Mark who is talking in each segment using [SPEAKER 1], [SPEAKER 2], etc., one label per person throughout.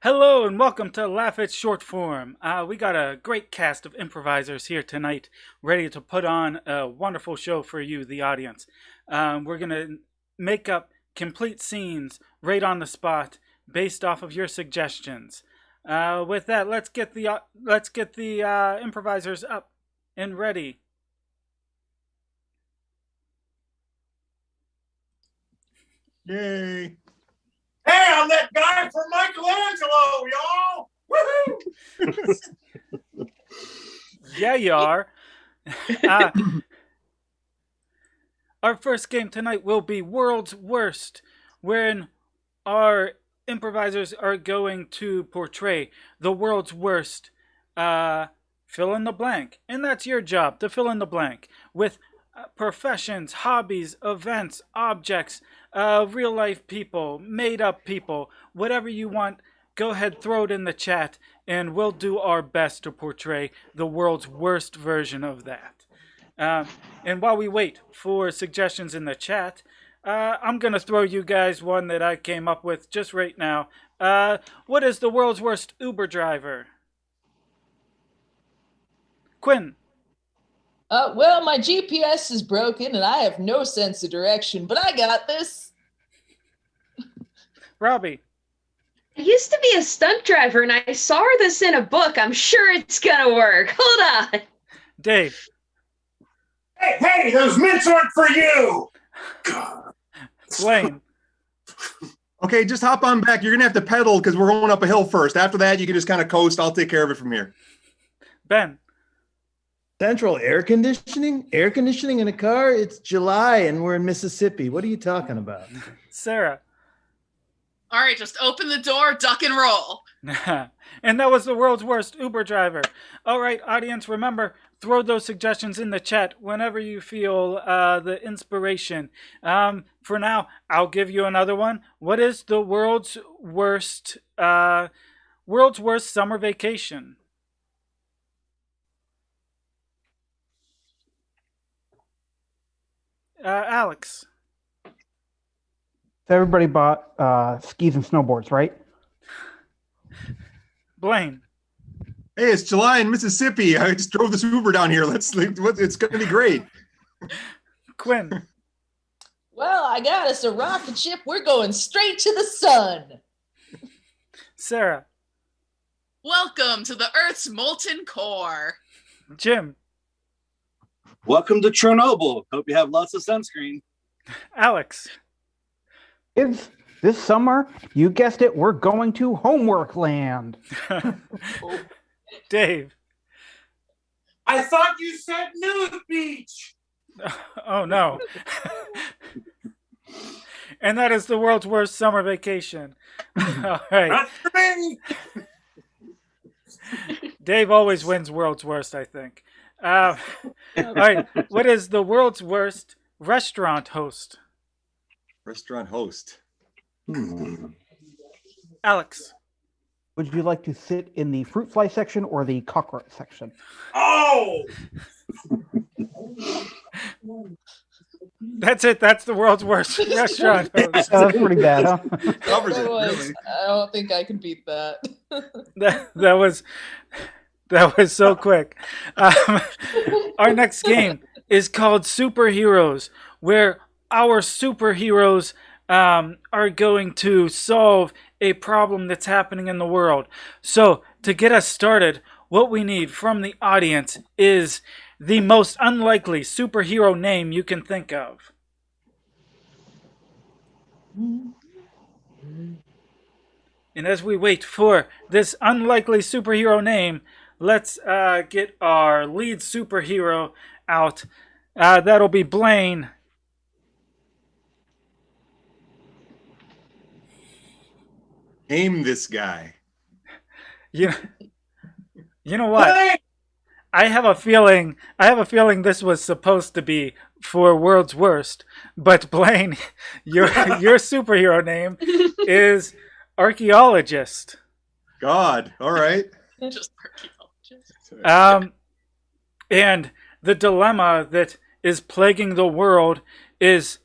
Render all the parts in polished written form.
[SPEAKER 1] Hello and welcome to Laugh It's ShortForm. We got a great cast of improvisers here tonight, ready to put on a wonderful show for you, the audience. We're gonna make up complete scenes right on the spot, based off of your suggestions. With that, let's get the improvisers up and ready.
[SPEAKER 2] Yay!
[SPEAKER 3] Hey, I'm that guy from Michelangelo, y'all! Woohoo!
[SPEAKER 1] Yeah, you are. Our first game tonight will be World's Worst, wherein our improvisers are going to portray the world's worst. Fill in the blank. And that's your job, to fill in the blank with professions, hobbies, events, objects, real life people, made up people, whatever you want. Go ahead, throw it in the chat, and we'll do our best to portray the world's worst version of that. And while we wait for suggestions in the chat, I'm going to throw you guys one that I came up with just right now. What is the world's worst Uber driver? Quinn.
[SPEAKER 4] Well, my GPS is broken and I have no sense of direction, but I got this.
[SPEAKER 1] Robbie.
[SPEAKER 5] I used to be a stunt driver and I saw this in a book. I'm sure it's gonna work. Hold on.
[SPEAKER 1] Dave.
[SPEAKER 3] Hey, those mints aren't for you!
[SPEAKER 1] Blaine.
[SPEAKER 2] Okay, just hop on back. You're going to have to pedal because we're going up a hill first. After that, you can just kind of coast. I'll take care of it from here.
[SPEAKER 1] Ben.
[SPEAKER 6] Central air conditioning? Air conditioning in a car? It's July and we're in Mississippi. What are you talking about?
[SPEAKER 1] Sarah.
[SPEAKER 7] All right, just open the door, duck and roll.
[SPEAKER 1] And that was the world's worst Uber driver. All right, audience, remember, throw those suggestions in the chat whenever you feel the inspiration. For now, I'll give you another one. What is the world's worst summer vacation? Alex.
[SPEAKER 8] So everybody bought skis and snowboards, right?
[SPEAKER 1] Blaine.
[SPEAKER 2] Hey, it's July in Mississippi. I just drove this Uber down here. It's going to be great.
[SPEAKER 1] Quinn.
[SPEAKER 4] Well, I got us a rocket ship. We're going straight to the sun.
[SPEAKER 1] Sarah.
[SPEAKER 7] Welcome to the Earth's molten core.
[SPEAKER 1] Jim.
[SPEAKER 9] Welcome to Chernobyl. Hope you have lots of sunscreen.
[SPEAKER 1] Alex.
[SPEAKER 8] Kids, this summer, you guessed it, we're going to homework land.
[SPEAKER 1] Dave.
[SPEAKER 3] I thought you said nude beach!
[SPEAKER 1] Oh, no. And that is the world's worst summer vacation. All right.
[SPEAKER 3] Not for me!
[SPEAKER 1] Dave always wins world's worst, I think. All right. What is the world's worst restaurant host?
[SPEAKER 2] Restaurant host.
[SPEAKER 1] Alex.
[SPEAKER 8] Would you like to sit in the fruit fly section or the cockroach section?
[SPEAKER 3] Oh!
[SPEAKER 1] That's it. That's the world's worst restaurant host.
[SPEAKER 8] That's pretty bad, huh?
[SPEAKER 2] Covers it,
[SPEAKER 4] was,
[SPEAKER 2] really.
[SPEAKER 4] I don't think I can beat that.
[SPEAKER 1] That was so quick. Our next game is called Superheroes, where our superheroes are going to solve a problem that's happening in the world. So, to get us started, what we need from the audience is the most unlikely superhero name you can think of. And as we wait for this unlikely superhero name, let's get our lead superhero out. That'll be Blaine.
[SPEAKER 2] Aim this guy.
[SPEAKER 1] You know what? I have a feeling this was supposed to be for World's Worst, but Blaine, your superhero name is Archaeologist.
[SPEAKER 2] God. All right.
[SPEAKER 7] Just archaeologist.
[SPEAKER 1] And the dilemma that is plaguing the world is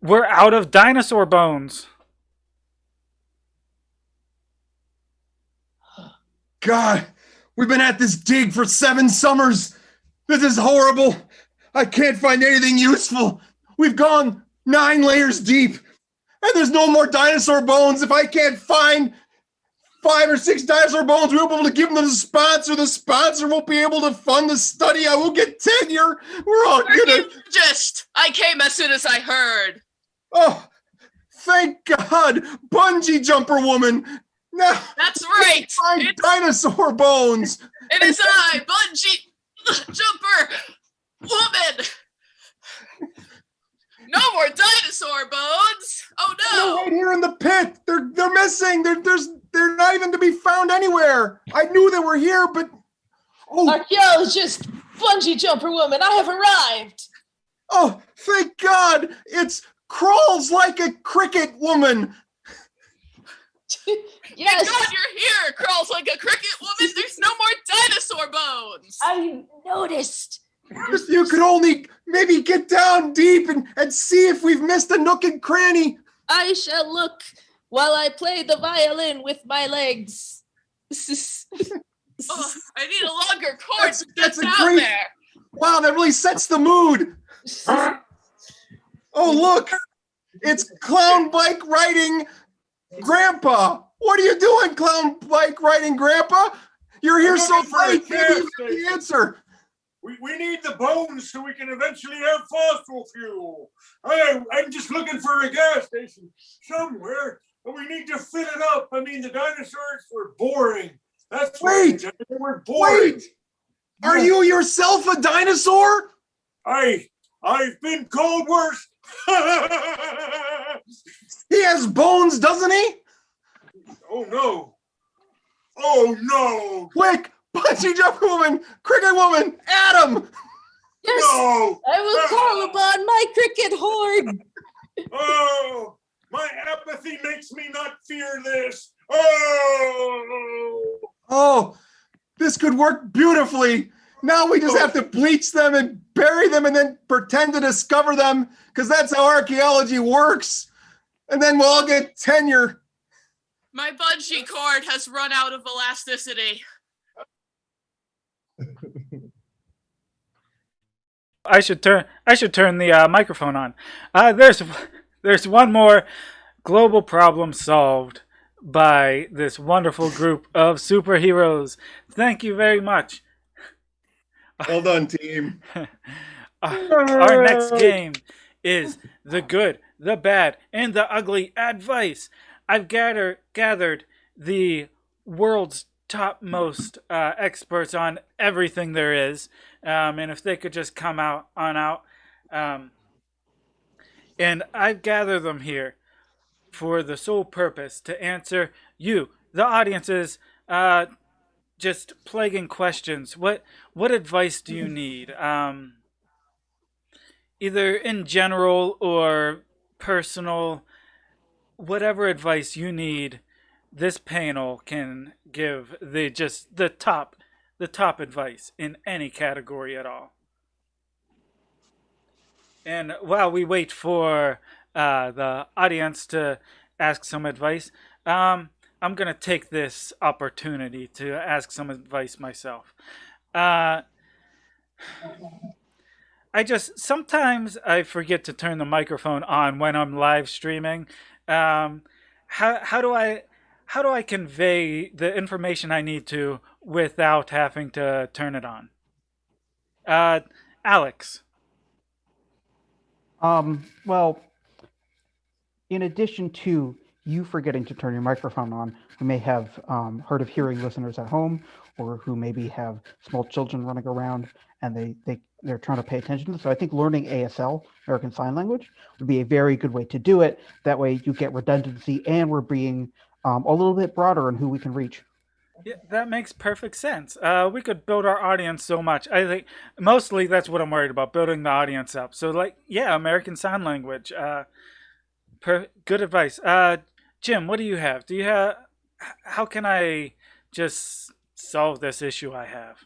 [SPEAKER 1] we're out of dinosaur bones.
[SPEAKER 2] God, we've been at this dig for 7 summers. This is horrible. I can't find anything useful. We've gone 9 layers deep, and there's no more dinosaur bones. If I can't find 5 or 6 dinosaur bones, we won't be able to give them to the sponsor. The sponsor won't be able to fund the study. I won't get tenure. We're all gonna...
[SPEAKER 7] I came as soon as I heard.
[SPEAKER 2] Oh, thank God. Bungee jumper woman. Now,
[SPEAKER 7] that's right.
[SPEAKER 2] Find dinosaur bones.
[SPEAKER 7] It is I, bungee jumper woman. No more dinosaur bones. Oh no!
[SPEAKER 2] They're right here in the pit. They're missing. They're not even to be found anywhere. I knew they were here, but
[SPEAKER 4] archaeologist, bungee jumper woman, I have arrived.
[SPEAKER 2] Oh, thank God! It's crawls like a cricket woman.
[SPEAKER 7] Yes. God, you're here. Crawls like a cricket woman. There's no more dinosaur bones.
[SPEAKER 4] I noticed.
[SPEAKER 2] If you could only maybe get down deep and see if we've missed a nook and cranny.
[SPEAKER 4] I shall look while I play the violin with my legs.
[SPEAKER 7] I need a longer cord to get down there.
[SPEAKER 2] Wow, that really sets the mood. Oh, look. It's clown bike riding Grandpa. What are you doing, clown bike riding Grandpa? You're here so late. Maybe you get the answer.
[SPEAKER 3] We need the bones so we can eventually have fossil fuel. I'm just looking for a gas station somewhere, and we need to fill it up. I mean, the dinosaurs were boring. That's
[SPEAKER 2] wait.
[SPEAKER 3] They were boring.
[SPEAKER 2] Wait. Are you yourself a dinosaur?
[SPEAKER 3] I've been called worse.
[SPEAKER 2] He has bones, doesn't he?
[SPEAKER 3] Oh no. Oh no.
[SPEAKER 2] Quick! Bungee jump woman, cricket woman, Adam!
[SPEAKER 4] Yes,
[SPEAKER 3] no.
[SPEAKER 4] I will call upon my cricket horde.
[SPEAKER 3] Oh, my apathy makes me not fear this. Oh,
[SPEAKER 2] this could work beautifully. Now we just have to bleach them and bury them and then pretend to discover them, because that's how archaeology works. And then we'll all get tenure.
[SPEAKER 7] My bungee cord has run out of elasticity.
[SPEAKER 1] I should turn the microphone on. There's one more global problem solved by this wonderful group of superheroes. Thank you very much.
[SPEAKER 2] Well done, team.
[SPEAKER 1] Our next game is the good, the bad, and the ugly advice. I've gathered the world's topmost experts on everything there is, and if they could just come out, and I've gathered them here for the sole purpose to answer you, the audience's just plaguing questions. What advice do you need? Either in general or personal, whatever advice you need, this panel can give the top advice in any category at all. And while we wait for the audience to ask some advice, I'm going to take this opportunity to ask some advice myself. Sometimes I forget to turn the microphone on when I'm live streaming. How do I convey the information I need to without having to turn it on? Alex.
[SPEAKER 8] Well, in addition to you forgetting to turn your microphone on, we may have hard of hearing listeners at home, or who maybe have small children running around and they're trying to pay attention. So I think learning ASL, American Sign Language, would be a very good way to do it. That way you get redundancy, and we're being a little bit broader in who we can reach.
[SPEAKER 1] Yeah, that makes perfect sense. We could build our audience so much. I think mostly that's what I'm worried about, building the audience up. So American Sign Language. Good advice. Jim, what do you have? How can I just solve this issue I have?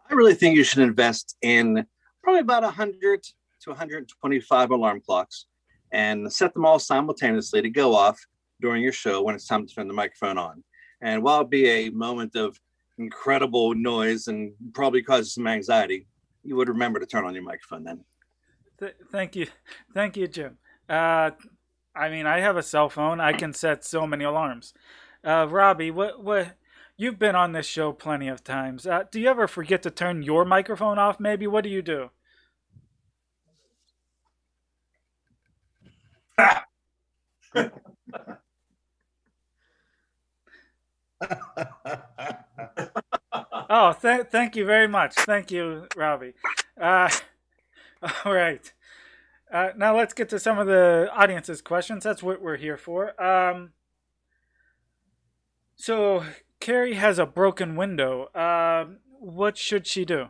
[SPEAKER 9] I really think you should invest in probably about 100 to 125 alarm clocks and set them all simultaneously to go off during your show when it's time to turn the microphone on. And while it be a moment of incredible noise and probably causes some anxiety, you would remember to turn on your microphone then.
[SPEAKER 1] Thank you, Jim. I mean, I have a cell phone. I can set so many alarms. Robbie, what? You've been on this show plenty of times. Do you ever forget to turn your microphone off? Maybe. What do you do? Oh, thank you very much. Thank you, Robbie. All right. Now let's get to some of the audience's questions. That's what we're here for. So Carrie has a broken window. What should she do?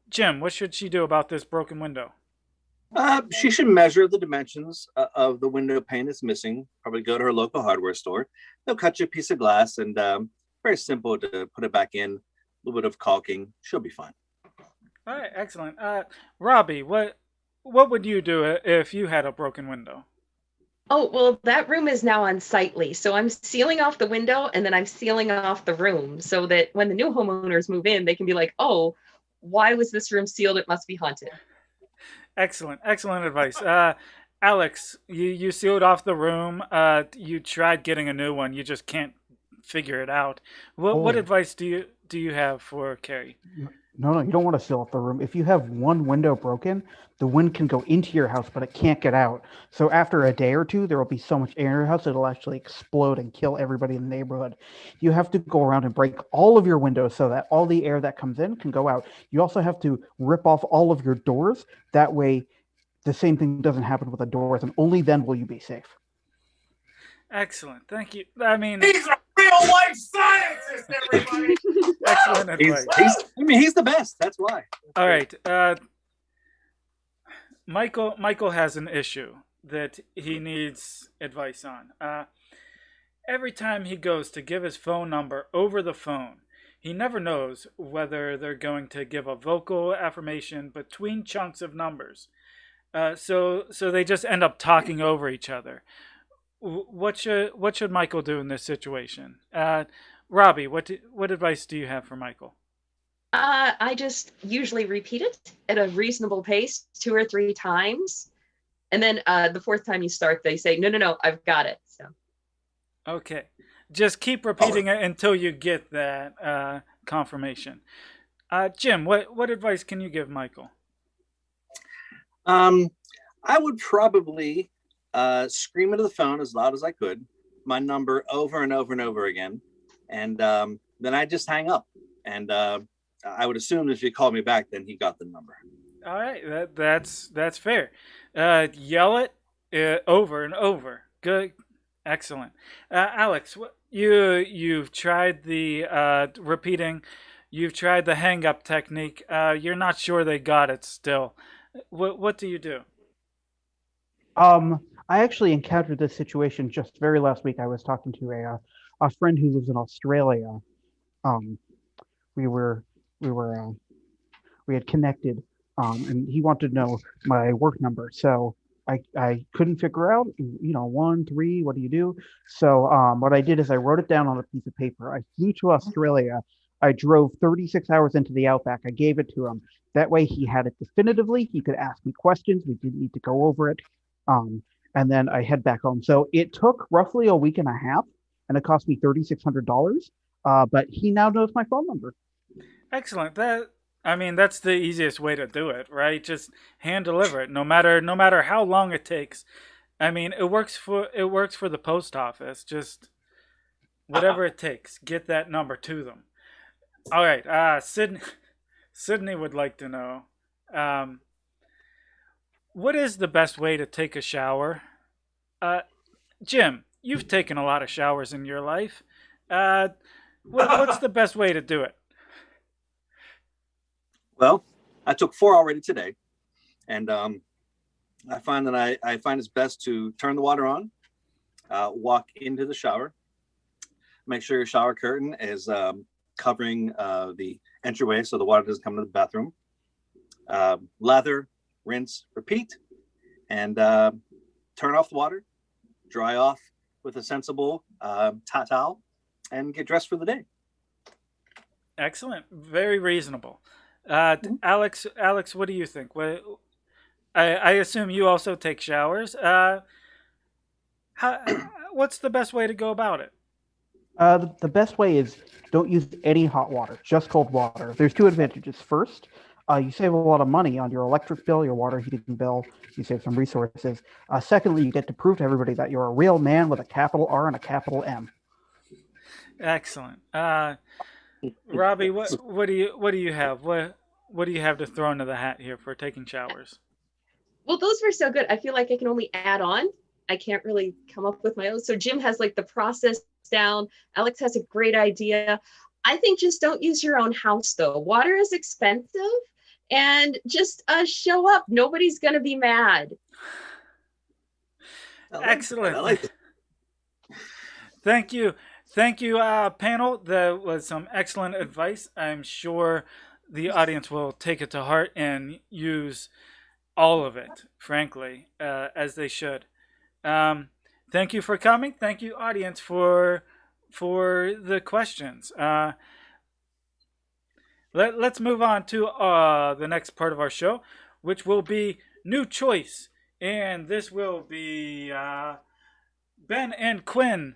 [SPEAKER 1] Jim, what should she do about this broken window?
[SPEAKER 9] She should measure the dimensions of the window pane that's missing. Probably go to her local hardware store. They'll cut you a piece of glass, and very simple to put it back in. A little bit of caulking. She'll be fine.
[SPEAKER 1] All right, excellent. Robbie, what would you do if you had a broken window?
[SPEAKER 5] Oh, well, that room is now unsightly. So I'm sealing off the window and then I'm sealing off the room so that when the new homeowners move in, they can be like, oh, why was this room sealed? It must be haunted.
[SPEAKER 1] Excellent advice. Alex, you sealed off the room. You tried getting a new one. You just can't figure it out. What advice do you have for Carrie?
[SPEAKER 8] No, you don't want to seal off the room. If you have one window broken, the wind can go into your house, but it can't get out. So after a day or two, there will be so much air in your house, it'll actually explode and kill everybody in the neighborhood. You have to go around and break all of your windows so that all the air that comes in can go out. You also have to rip off all of your doors. That way, the same thing doesn't happen with the doors, and only then will you be safe.
[SPEAKER 1] Excellent. Thank you. I mean,
[SPEAKER 3] He's a real life scientist, everybody.
[SPEAKER 1] excellent advice.
[SPEAKER 9] He's the best. That's why.
[SPEAKER 1] All right. Michael has an issue that he needs advice on. Every time he goes to give his phone number over the phone, he never knows whether they're going to give a vocal affirmation between chunks of numbers. So they just end up talking over each other. What should Michael do in this situation? Robbie, what advice do you have for Michael?
[SPEAKER 5] I just usually repeat it at a reasonable pace 2 or 3 times. And then the 4th time you start, they say, no, I've got it. So.
[SPEAKER 1] Okay. Just keep repeating it until you get that confirmation. Jim, what advice can you give Michael?
[SPEAKER 9] I would probably scream into the phone as loud as I could, my number over and over and over again. And then I just hang up. And I would assume if he called me back, then he got the number.
[SPEAKER 1] All right, that's fair. Yell it over and over. Good, excellent. Alex, you've tried the repeating. You've tried the hang up technique. You're not sure they got it still. What do you do?
[SPEAKER 8] I actually encountered this situation just very last week. I was talking to a friend who lives in Australia. We had connected, and he wanted to know my work number. So I couldn't figure out, 1, 3, what do you do? So what I did is I wrote it down on a piece of paper. I flew to Australia. I drove 36 hours into the outback. I gave it to him. That way he had it definitively. He could ask me questions. We didn't need to go over it. And then I head back home. So it took roughly a week and a half, and it cost me $3,600. But he now knows my phone number.
[SPEAKER 1] Excellent. That's the easiest way to do it, right? Just hand deliver it, no matter how long it takes. I mean, it works for the post office. Just whatever it takes, get that number to them. All right. Sydney would like to know, what is the best way to take a shower? Jim, you've taken a lot of showers in your life. What's the best way to do it?
[SPEAKER 9] Well, I took 4 already today, and I find that I find it's best to turn the water on, walk into the shower, make sure your shower curtain is covering the entryway so the water doesn't come into the bathroom. Lather, rinse, repeat, and turn off the water, dry off with a sensible towel, and get dressed for the day.
[SPEAKER 1] Excellent. Very reasonable. Alex, what do you think? I assume you also take showers. What's the best way to go about it?
[SPEAKER 8] The best way is don't use any hot water, just cold water. There's two advantages. First, you save a lot of money on your electric bill, your water heating bill. You save some resources. Secondly, you get to prove to everybody that you're a real man with a capital R and a capital M.
[SPEAKER 1] Excellent. Robbie, what do you have? What do you have to throw into the hat here for taking showers?
[SPEAKER 5] Well, those were so good. I feel like I can only add on. I can't really come up with my own. So Jim has like the process down. Alex has a great idea. I think just don't use your own house though. Water is expensive, and just show up. Nobody's gonna be mad.
[SPEAKER 1] Excellent.
[SPEAKER 9] I like it.
[SPEAKER 1] Thank you, panel. That was some excellent advice. I'm sure the audience will take it to heart and use all of it, frankly, as they should. Thank you for coming. Thank you, audience, for the questions. Let's move on to the next part of our show, which will be New Choice. And this will be Ben and Quinn.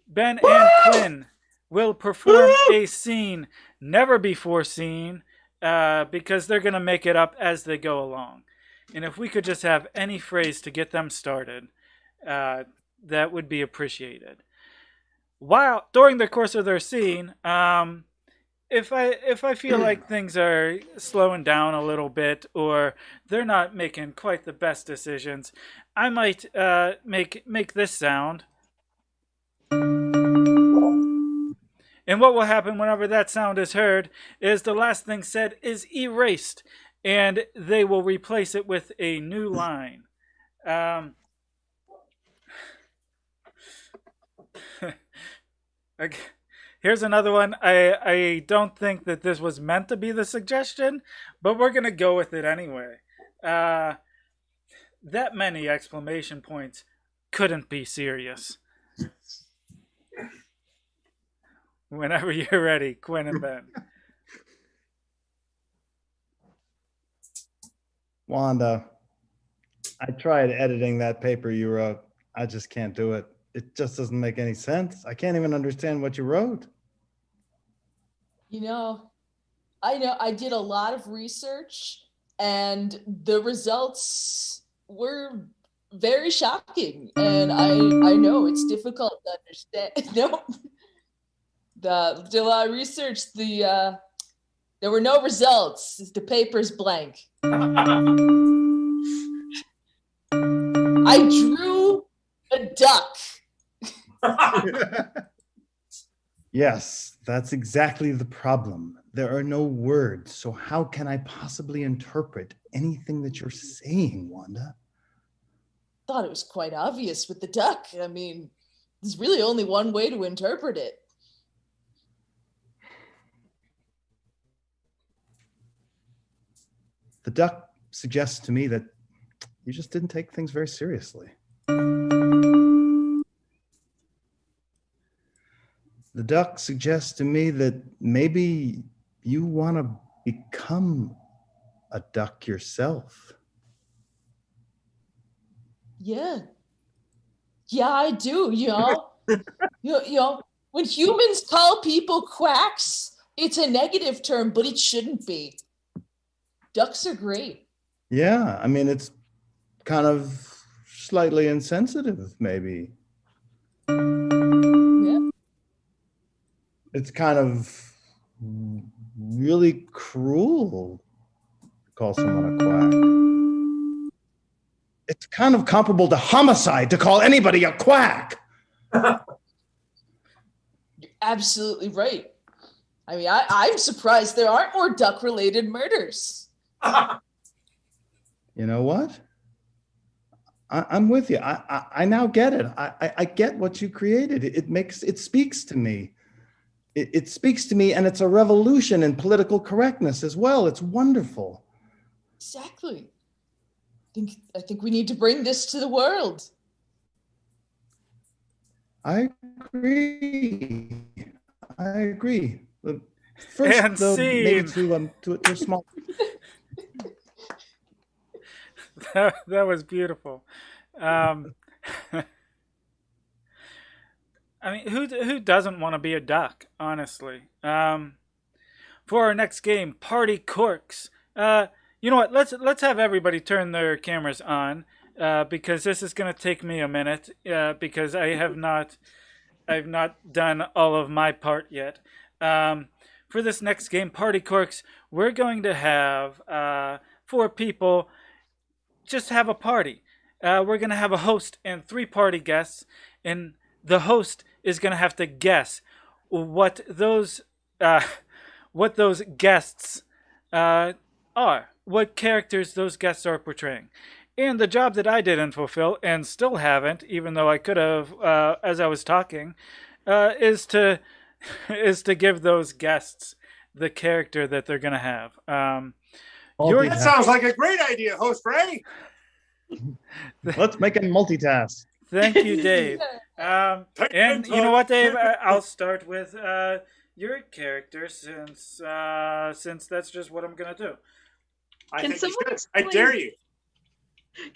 [SPEAKER 1] Ben and Quinn will perform a scene never before seen because they're going to make it up as they go along. And if we could just have any phrase to get them started, that would be appreciated. While during the course of their scene, if I feel like things are slowing down a little bit or they're not making quite the best decisions, I might make this sound. And what will happen whenever that sound is heard is the last thing said is erased, and they will replace it with a new line. Okay. Here's another one. I don't think that this was meant to be the suggestion, but we're going to go with it anyway. That many exclamation points couldn't be serious. Whenever you're ready, Quinn and Ben.
[SPEAKER 6] Wanda, I tried editing that paper you wrote. I just can't do it. It just doesn't make any sense. I can't even understand what you wrote.
[SPEAKER 4] I know I did a lot of research and the results were very shocking. And I know it's difficult to understand. No, did a lot of research. There were no results. The paper's blank. I drew a duck.
[SPEAKER 6] Yes, that's exactly the problem. There are no words, so how can I possibly interpret anything that you're saying, Wanda?
[SPEAKER 4] Thought it was quite obvious with the duck. I mean, there's really only one way to interpret it.
[SPEAKER 6] The duck suggests to me that you just didn't take things very seriously. The duck suggests to me that maybe you want to become a duck yourself.
[SPEAKER 4] Yeah, I do. When humans call people quacks, it's a negative term, but it shouldn't be. Ducks are great.
[SPEAKER 6] Yeah, I mean, it's kind of slightly insensitive, maybe.
[SPEAKER 4] Yeah.
[SPEAKER 6] It's kind of really cruel to call someone a quack. It's kind of comparable to homicide to call anybody a quack.
[SPEAKER 4] You're absolutely right. I mean, I'm surprised there aren't more duck-related murders.
[SPEAKER 6] You know what? I'm with you. I now get it. I get what you created. It speaks to me. It speaks to me, and it's a revolution in political correctness as well. It's wonderful.
[SPEAKER 4] Exactly. I think we need to bring this to the world.
[SPEAKER 6] I agree. I agree. First,
[SPEAKER 1] And
[SPEAKER 6] though, maybe
[SPEAKER 1] scene.
[SPEAKER 6] to a small.
[SPEAKER 1] That was beautiful. I mean, who doesn't want to be a duck? Honestly. For our next game, Party Corks. You know what? Let's have everybody turn their cameras on, because this is gonna take me a minute, because I've not done all of my part yet. For this next game, Party Corks, we're going to have 4 people just have a party. We're gonna have a host and 3 party guests, and the host is gonna have to guess what those guests are, what characters those guests are portraying. And the job that I didn't fulfill and still haven't, even though I could have as I was talking, is to give those guests the character that they're gonna have.
[SPEAKER 3] That sounds like a great idea, host Ray.
[SPEAKER 6] Let's make it multitask.
[SPEAKER 1] Thank you, Dave. And you know what, Dave? I'll start with your character since that's just what I'm gonna do.
[SPEAKER 3] I dare you.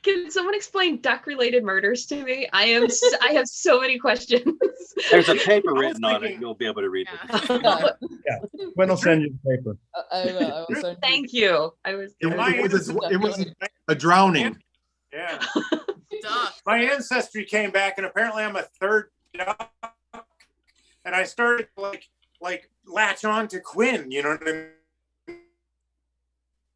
[SPEAKER 5] Can someone explain duck-related murders to me? I have so many questions.
[SPEAKER 9] There's a paper written on it. You'll be able to read it.
[SPEAKER 6] Yeah, when I'll send you the paper.
[SPEAKER 4] I will.
[SPEAKER 5] Thank you.
[SPEAKER 2] It was a drowning.
[SPEAKER 3] Yeah.
[SPEAKER 7] Duck.
[SPEAKER 3] My ancestry came back, and apparently I'm a third duck. And I started like latch on to Quinn. You know what I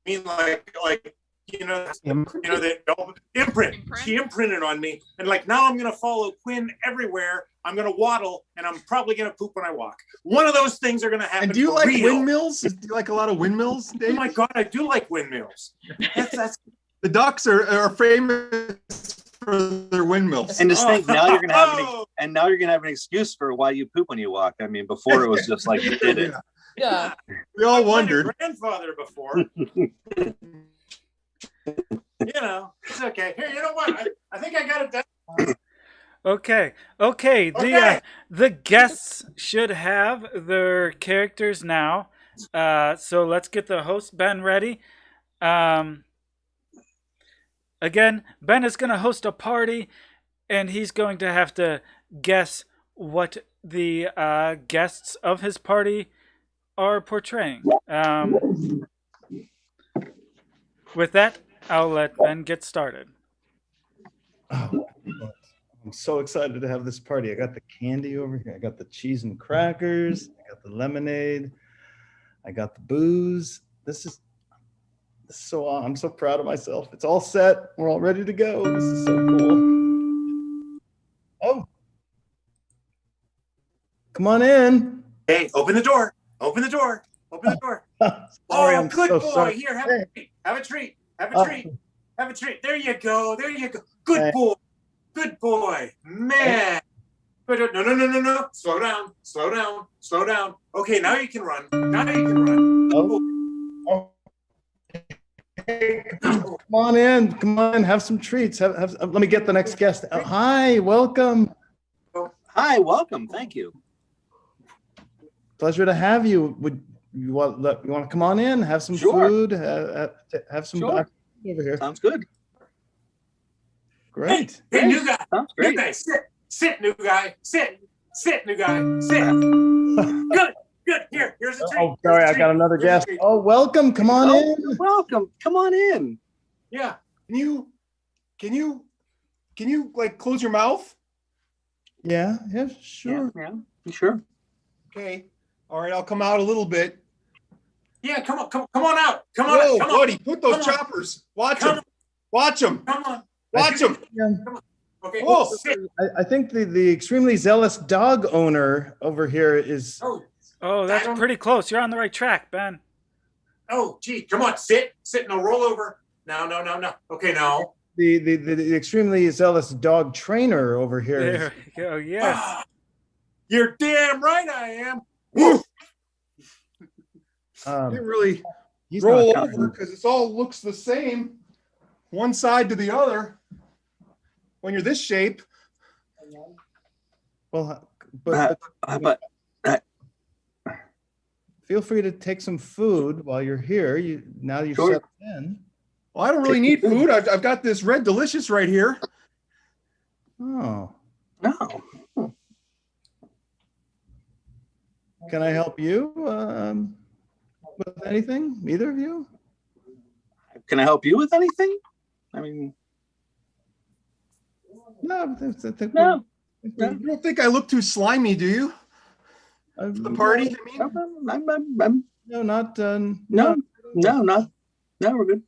[SPEAKER 3] mean? Like. You know that imprint. She imprinted on me, and like now I'm gonna follow Quinn everywhere. I'm gonna waddle, and I'm probably gonna poop when I walk. One of those things are gonna happen.
[SPEAKER 2] And do you like
[SPEAKER 3] real.
[SPEAKER 2] windmills? Do you like a lot of windmills, Dave?
[SPEAKER 3] Oh my god, I do like windmills. That's
[SPEAKER 2] The ducks are famous for their windmills.
[SPEAKER 9] And just think, now you're gonna have an excuse for why you poop when you walk. I mean, before it was just like you did it.
[SPEAKER 4] Yeah.
[SPEAKER 2] We all wondered.
[SPEAKER 3] My grandfather before. You know, it's okay. Here, you know what? I think I got it done.
[SPEAKER 1] Okay. The guests should have their characters now. So let's get the host Ben ready. Again, Ben is going to host a party, and he's going to have to guess what the guests of his party are portraying. With that, I'll let Ben get started.
[SPEAKER 6] Oh, I'm so excited to have this party. I got the candy over here. I got the cheese and crackers. I got the lemonade. I got the booze. This is so I'm so proud of myself. It's all set. We're all ready to go. This is so cool. Oh, come on in.
[SPEAKER 3] Hey, open the door. Open the door. Open the door.
[SPEAKER 6] Sorry,
[SPEAKER 3] oh,
[SPEAKER 6] I'm
[SPEAKER 3] good
[SPEAKER 6] so
[SPEAKER 3] boy.
[SPEAKER 6] sorry.
[SPEAKER 3] Here, have a treat. Have a treat. Have a treat. Have a treat. There you go. There you go. Good boy. Good boy. Man. No. Slow down. Slow down. Slow down. Okay, now you can run. Now you can run.
[SPEAKER 6] Oh. Come on in. Come on. Have some treats. Let me get the next guest. Hi. Welcome.
[SPEAKER 9] Hi. Welcome. Thank you.
[SPEAKER 6] Pleasure to have you. Would you want to come on in? Have some food. Have some over here.
[SPEAKER 9] Sounds good.
[SPEAKER 6] Great.
[SPEAKER 3] Hey, new guy.
[SPEAKER 9] Sounds great.
[SPEAKER 3] New guy, sit. Sit, new guy. Sit. Sit, new guy. Sit. Good. Good. Here's a treat.
[SPEAKER 6] Oh, sorry, I got another guest. Oh, welcome. Come on in.
[SPEAKER 9] Welcome. Come on in.
[SPEAKER 3] Yeah.
[SPEAKER 2] Can you like close your mouth?
[SPEAKER 6] Yeah, sure.
[SPEAKER 9] Yeah, sure.
[SPEAKER 2] Okay. All right, I'll come out a little bit.
[SPEAKER 3] Yeah, come on out. Come on
[SPEAKER 2] Whoa,
[SPEAKER 3] out. Come
[SPEAKER 2] buddy,
[SPEAKER 3] on.
[SPEAKER 2] put those
[SPEAKER 3] Come on.
[SPEAKER 2] choppers. Watch them. Watch them.
[SPEAKER 3] Come on.
[SPEAKER 2] Watch them.
[SPEAKER 3] Okay.
[SPEAKER 2] Whoa.
[SPEAKER 3] Sit.
[SPEAKER 6] I think the extremely zealous dog owner over here is.
[SPEAKER 1] Oh, that's pretty close. You're on the right track, Ben.
[SPEAKER 3] Oh, gee, come on, sit. No, roll over. No. Okay, no.
[SPEAKER 6] The extremely zealous dog trainer over here.
[SPEAKER 1] There you go. Yes.
[SPEAKER 3] You're damn right I am.
[SPEAKER 2] Didn't really
[SPEAKER 6] He's
[SPEAKER 2] roll
[SPEAKER 6] not
[SPEAKER 2] over because it all looks the same, one side to the other. When you're this shape.
[SPEAKER 6] Well, but
[SPEAKER 9] but
[SPEAKER 6] feel free to take some food while you're here. Now you've
[SPEAKER 9] Sure.
[SPEAKER 6] settled in.
[SPEAKER 2] Well, I don't really need food. I've got this Red Delicious right here.
[SPEAKER 6] Oh,
[SPEAKER 9] no.
[SPEAKER 6] can I help you with anything? Either of you?
[SPEAKER 9] Can I help you with anything? I mean,
[SPEAKER 6] No.
[SPEAKER 9] no.
[SPEAKER 2] You don't think I look too slimy, do you? For the party, I mean?
[SPEAKER 6] No, not.
[SPEAKER 9] No, we're good.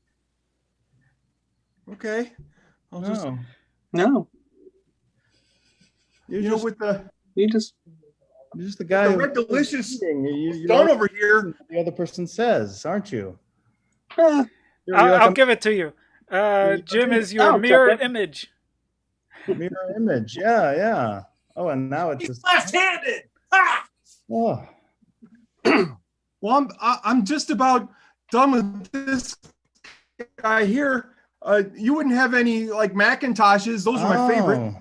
[SPEAKER 2] Okay.
[SPEAKER 9] No.
[SPEAKER 6] You're
[SPEAKER 2] You know, with the
[SPEAKER 9] You just
[SPEAKER 6] you're just the guy who
[SPEAKER 2] Red Delicious
[SPEAKER 6] you're
[SPEAKER 2] done over here.
[SPEAKER 6] what the other person says, aren't you?
[SPEAKER 9] uh,
[SPEAKER 6] You're
[SPEAKER 1] I'll
[SPEAKER 6] like
[SPEAKER 1] give it to you. Jim is your
[SPEAKER 9] I'll
[SPEAKER 1] mirror
[SPEAKER 9] accept it.
[SPEAKER 1] image.
[SPEAKER 6] a mirror image. Yeah. Oh, and now it's
[SPEAKER 3] He's
[SPEAKER 6] just
[SPEAKER 3] left-handed. Ha!
[SPEAKER 6] oh.
[SPEAKER 2] Well, I'm just about done with this guy here. You wouldn't have any like Macintoshes. Those are my favorite.
[SPEAKER 6] Oh.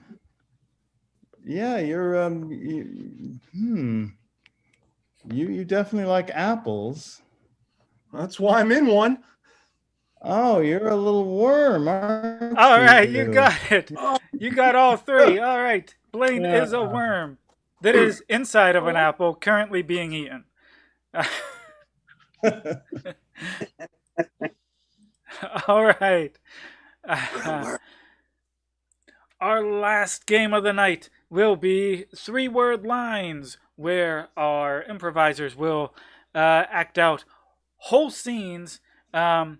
[SPEAKER 6] Yeah, you're you definitely like apples.
[SPEAKER 2] That's why I'm in one.
[SPEAKER 6] Oh, you're a little worm, aren't
[SPEAKER 1] All
[SPEAKER 6] you?
[SPEAKER 1] right, you got it. You got all three. All right. Blaine
[SPEAKER 6] Yeah.
[SPEAKER 1] is a worm that is inside of an apple currently being eaten. All right. Our last game of the night will be 3-word lines, where our improvisers will act out whole scenes, but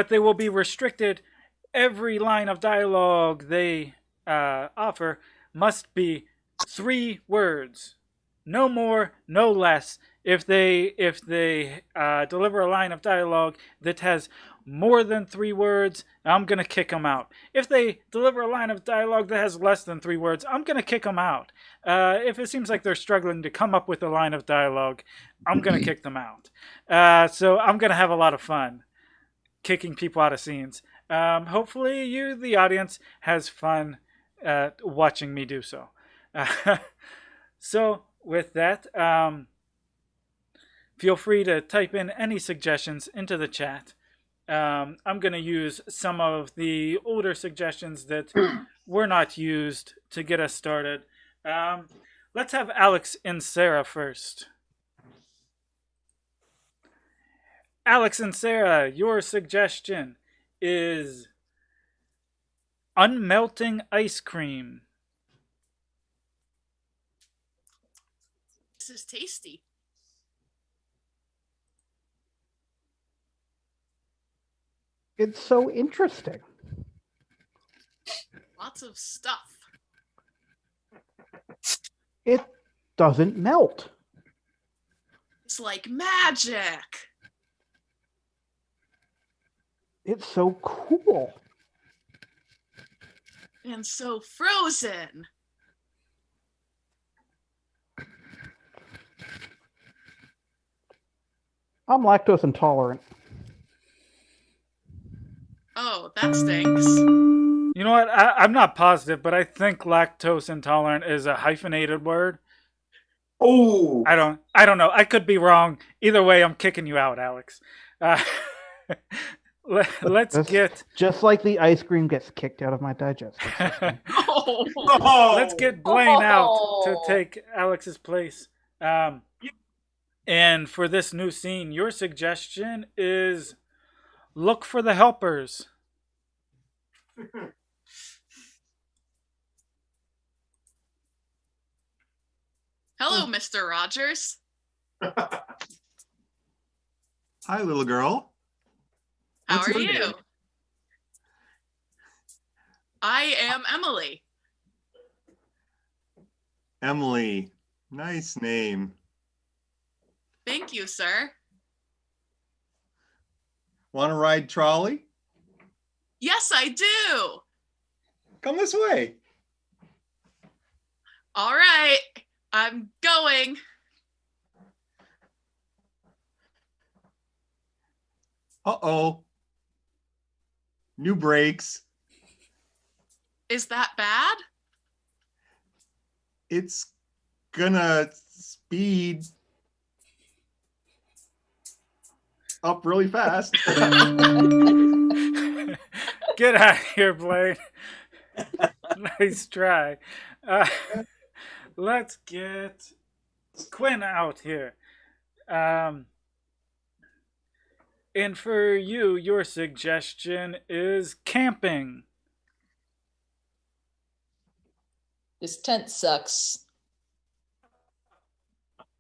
[SPEAKER 1] they will be restricted. Every line of dialogue they offer must be 3 words, no more, no less. If they deliver a line of dialogue that has more than 3 words, I'm gonna kick them out. If they deliver a line of dialogue that has less than 3 words, I'm gonna kick them out. If it seems like they're struggling to come up with a line of dialogue, I'm gonna kick them out. So I'm gonna have a lot of fun kicking people out of scenes. Hopefully you, the audience, has fun watching me do so. So with that, feel free to type in any suggestions into the chat. I'm going to use some of the older suggestions that were not used to get us started. Let's have Alex and Sarah first. Alex and Sarah, your suggestion is unmelting ice cream.
[SPEAKER 7] This is tasty.
[SPEAKER 8] It's so interesting.
[SPEAKER 7] Lots of stuff.
[SPEAKER 8] It doesn't melt.
[SPEAKER 7] It's like magic.
[SPEAKER 8] It's so cool.
[SPEAKER 7] And so frozen.
[SPEAKER 8] I'm lactose intolerant.
[SPEAKER 7] Oh, that stinks.
[SPEAKER 1] You know what? I'm not positive, but I think lactose intolerant is a hyphenated word.
[SPEAKER 3] Oh,
[SPEAKER 1] I don't know. I could be wrong. Either way, I'm kicking you out, Alex. Let's
[SPEAKER 8] That's
[SPEAKER 1] get
[SPEAKER 8] just like the ice cream gets kicked out of my digestive system.
[SPEAKER 7] Oh.
[SPEAKER 1] let's get Blaine out to take Alex's place. And for this new scene, your suggestion is look for the helpers.
[SPEAKER 7] Hello, Mr. Rogers.
[SPEAKER 2] Hi, little girl.
[SPEAKER 7] How
[SPEAKER 2] What's
[SPEAKER 7] are
[SPEAKER 2] your
[SPEAKER 7] you?
[SPEAKER 2] name?
[SPEAKER 7] I am Emily.
[SPEAKER 2] Emily. Nice name.
[SPEAKER 7] Thank you, sir.
[SPEAKER 2] Want to ride trolley?
[SPEAKER 7] Yes, I do.
[SPEAKER 2] Come this way.
[SPEAKER 7] All right, I'm going.
[SPEAKER 2] Uh-oh. New brakes.
[SPEAKER 7] Is that bad?
[SPEAKER 2] it's gonna speed up really fast.
[SPEAKER 1] Get out of here, Blaine. Nice try. Let's get Quinn out here. And for you, your suggestion is camping.
[SPEAKER 4] This tent sucks.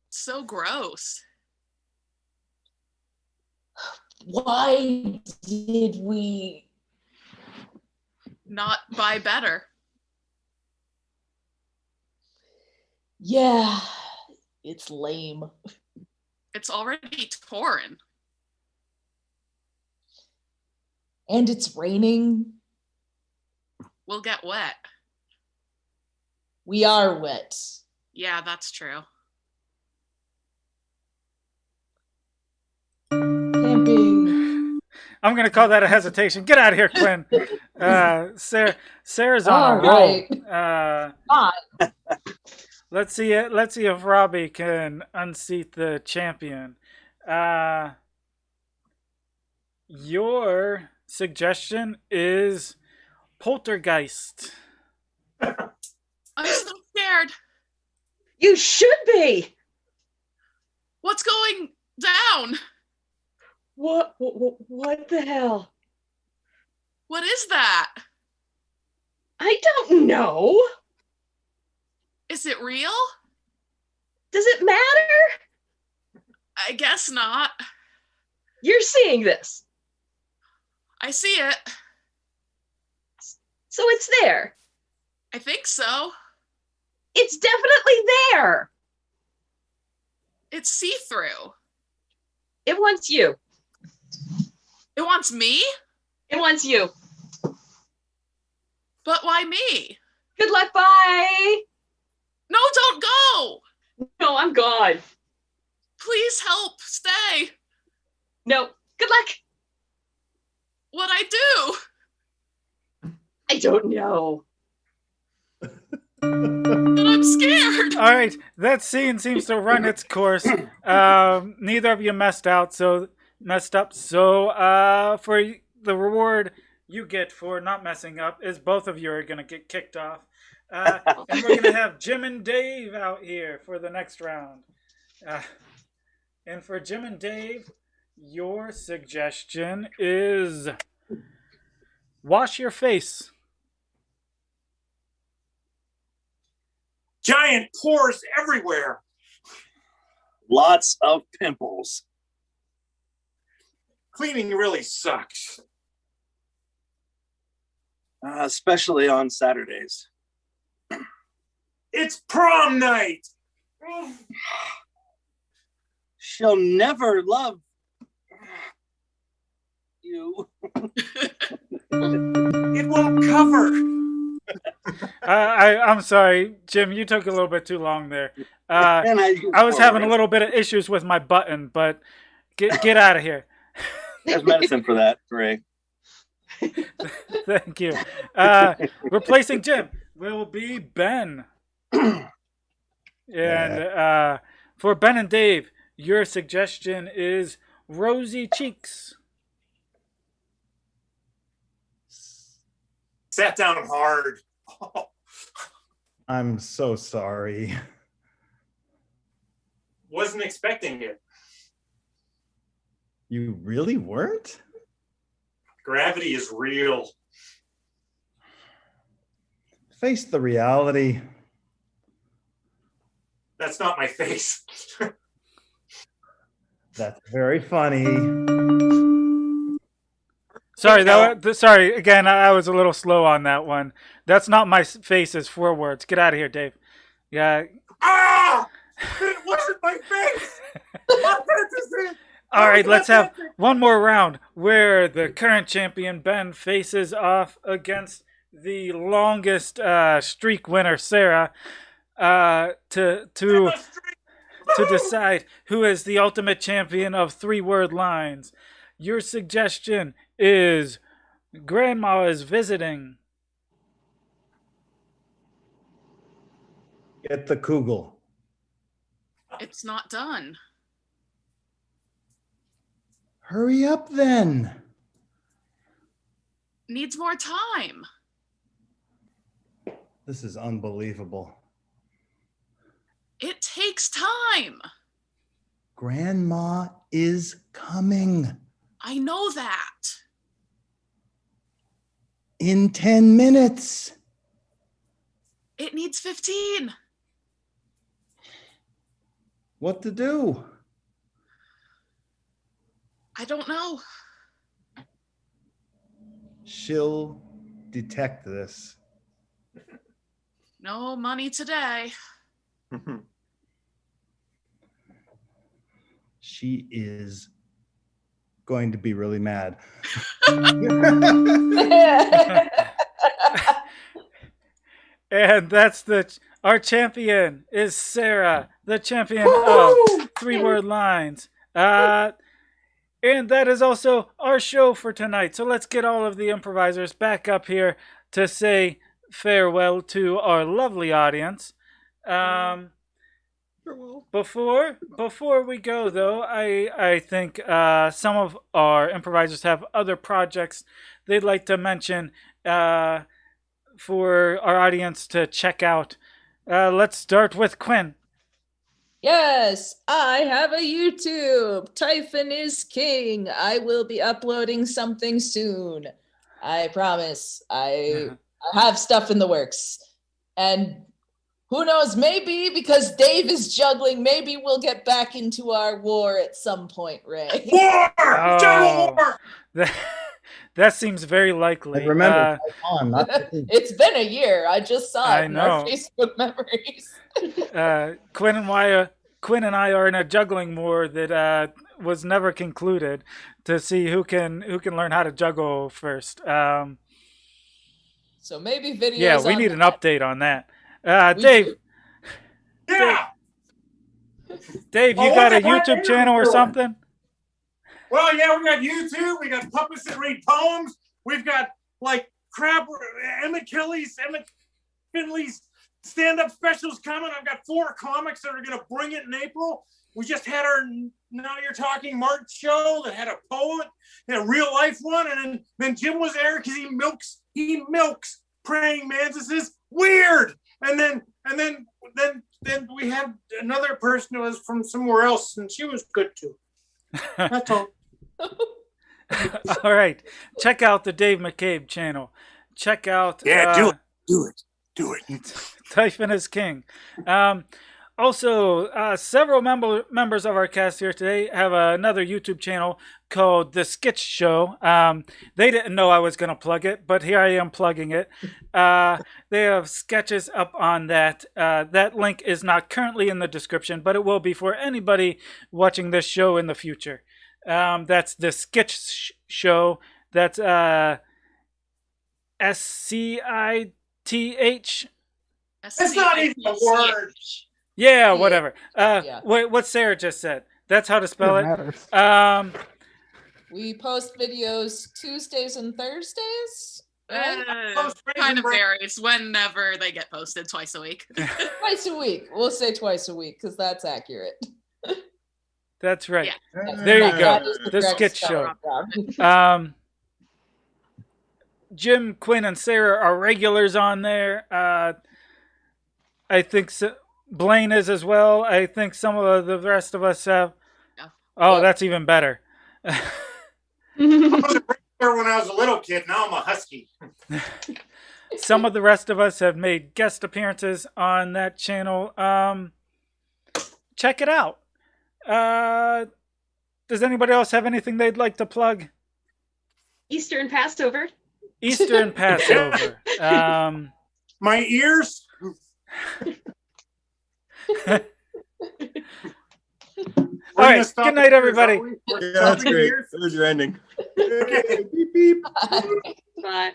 [SPEAKER 7] So gross.
[SPEAKER 4] Why did we?
[SPEAKER 7] Not buy better.
[SPEAKER 4] Yeah, it's lame.
[SPEAKER 7] It's already torn.
[SPEAKER 4] And it's raining.
[SPEAKER 7] We'll get wet.
[SPEAKER 4] We are wet.
[SPEAKER 7] Yeah, that's true.
[SPEAKER 4] Camping.
[SPEAKER 1] I'm gonna call that a hesitation. Get out of here, Quinn. Sarah's on
[SPEAKER 4] All
[SPEAKER 1] a roll.
[SPEAKER 4] right. Fine.
[SPEAKER 1] Let's see it. Let's see if Robbie can unseat the champion. Your suggestion is poltergeist.
[SPEAKER 7] I'm so scared.
[SPEAKER 5] You should be.
[SPEAKER 7] What's going down?
[SPEAKER 5] What the hell?
[SPEAKER 7] What is that?
[SPEAKER 5] I don't know.
[SPEAKER 7] Is it real?
[SPEAKER 5] Does it matter?
[SPEAKER 7] I guess not.
[SPEAKER 5] You're seeing this.
[SPEAKER 7] I see it.
[SPEAKER 5] So it's there.
[SPEAKER 7] I think so.
[SPEAKER 5] It's definitely there.
[SPEAKER 7] It's see-through.
[SPEAKER 5] It wants you.
[SPEAKER 7] It wants me?
[SPEAKER 5] It wants you.
[SPEAKER 7] But why me?
[SPEAKER 5] Good luck, bye.
[SPEAKER 7] No, don't go!
[SPEAKER 5] No, I'm gone.
[SPEAKER 7] Please help. Stay.
[SPEAKER 5] No, good luck.
[SPEAKER 7] What'd I do?
[SPEAKER 5] I don't know.
[SPEAKER 7] And I'm scared.
[SPEAKER 1] All right, that scene seems to run its course. Neither of you messed up. So for the reward you get for not messing up is both of you are gonna get kicked off. And we're gonna have Jim and Dave out here for the next round. And for Jim and Dave, your suggestion is wash your face.
[SPEAKER 3] Giant pores everywhere.
[SPEAKER 9] Lots of pimples.
[SPEAKER 3] Cleaning really sucks.
[SPEAKER 9] Especially on Saturdays.
[SPEAKER 3] It's prom night.
[SPEAKER 9] She'll never love you.
[SPEAKER 3] It won't cover.
[SPEAKER 1] I'm sorry, Jim. You took a little bit too long there. I was having a little bit of issues with my button, but get out of here.
[SPEAKER 9] There's medicine for that, Ray.
[SPEAKER 1] Thank you. Replacing Jim will be Ben. And for Ben and Dave, your suggestion is rosy cheeks.
[SPEAKER 3] Sat down hard.
[SPEAKER 6] I'm so sorry.
[SPEAKER 3] Wasn't expecting it.
[SPEAKER 6] You really weren't?
[SPEAKER 3] Gravity is real.
[SPEAKER 6] Face the reality.
[SPEAKER 3] That's not my face.
[SPEAKER 6] That's very funny.
[SPEAKER 1] Sorry, sorry again. I was a little slow on that one. That's not my face. Is 4 words. Get out of here, Dave. Yeah.
[SPEAKER 3] Ah! It wasn't my face.
[SPEAKER 1] All right, let's have one more round where the current champion Ben faces off against the longest streak winner Sarah to decide who is the ultimate champion of 3-word lines. Your suggestion is Grandma is visiting.
[SPEAKER 6] Get the kugel.
[SPEAKER 7] It's not done.
[SPEAKER 6] Hurry up then.
[SPEAKER 7] Needs more time.
[SPEAKER 6] This is unbelievable.
[SPEAKER 7] It takes time.
[SPEAKER 6] Grandma is coming
[SPEAKER 7] I know that.
[SPEAKER 6] in 10 minutes.
[SPEAKER 7] It needs 15.
[SPEAKER 6] What to do?
[SPEAKER 7] I don't know.
[SPEAKER 6] She'll detect this.
[SPEAKER 7] No money today.
[SPEAKER 6] She is going to be really mad.
[SPEAKER 1] And that's our champion is Sarah, the champion of 3-word lines. And that is also our show for tonight. So let's get all of the improvisers back up here to say farewell to our lovely audience. Before we go, though, I think some of our improvisers have other projects they'd like to mention for our audience to check out. Let's start with Quinn.
[SPEAKER 4] Yes, I have a YouTube. Typhon is king. I will be uploading something soon. I promise. I have stuff in the works. And who knows, maybe because Dave is juggling, maybe we'll get back into our war at some point, Ray.
[SPEAKER 3] War! Juggle war!
[SPEAKER 1] That seems very likely.
[SPEAKER 6] I remember.
[SPEAKER 4] It's been a year. I just saw it in our Facebook memories.
[SPEAKER 1] Quinn and I are in a juggling war that was never concluded to see who can learn how to juggle first.
[SPEAKER 4] So maybe videos.
[SPEAKER 1] Yeah, we need an update on that. Dave.
[SPEAKER 3] Yeah.
[SPEAKER 1] Dave, you got a YouTube channel or something?
[SPEAKER 3] Well, yeah, we got YouTube. We got puppets that read poems. We've got like Emmett Finley's stand-up specials coming. I've got 4 comics that are going to bring it in April. We just had our Now You're Talking March show that had a poet, a real life one, and then Jim was there because he milks praying mantises. Weird. And then we had another person who was from somewhere else, and she was good too. That's all.
[SPEAKER 1] All right. Check out the Dave McCabe channel. Check out
[SPEAKER 3] do it.
[SPEAKER 1] Typhon is king. Also, several members of our cast here today have another YouTube channel called The Sketch Show. They didn't know I was going to plug it, but here I am plugging it. They have sketches up on that. That link is not currently in the description, but it will be for anybody watching this show in the future. That's The Sketch Show. That's SCITH.
[SPEAKER 3] It's not even a word.
[SPEAKER 1] Yeah, whatever. What Sarah just said. That's how to spell it.
[SPEAKER 4] We post videos Tuesdays and Thursdays. Right?
[SPEAKER 7] Kind of varies whenever they get posted, twice a week.
[SPEAKER 4] Twice a week. We'll say twice a week because that's accurate.
[SPEAKER 1] That's right.
[SPEAKER 7] Yeah.
[SPEAKER 1] There you go. The Sketch Show. Jim, Quinn, and Sarah are regulars on there. I think Blaine is as well. I think some of the rest of us have. Oh, that's even better.
[SPEAKER 3] I was a regular when I was a little kid. Now I'm a husky.
[SPEAKER 1] Some of the rest of us have made guest appearances on that channel. Check it out. Does anybody else have anything they'd like to plug?
[SPEAKER 5] Easter and Passover.
[SPEAKER 1] Easter and Passover.
[SPEAKER 3] My ears.
[SPEAKER 1] All right. Good night, everybody.
[SPEAKER 2] Yeah, that's great. That was your ending.
[SPEAKER 3] Okay. Beep, beep.
[SPEAKER 5] Bye.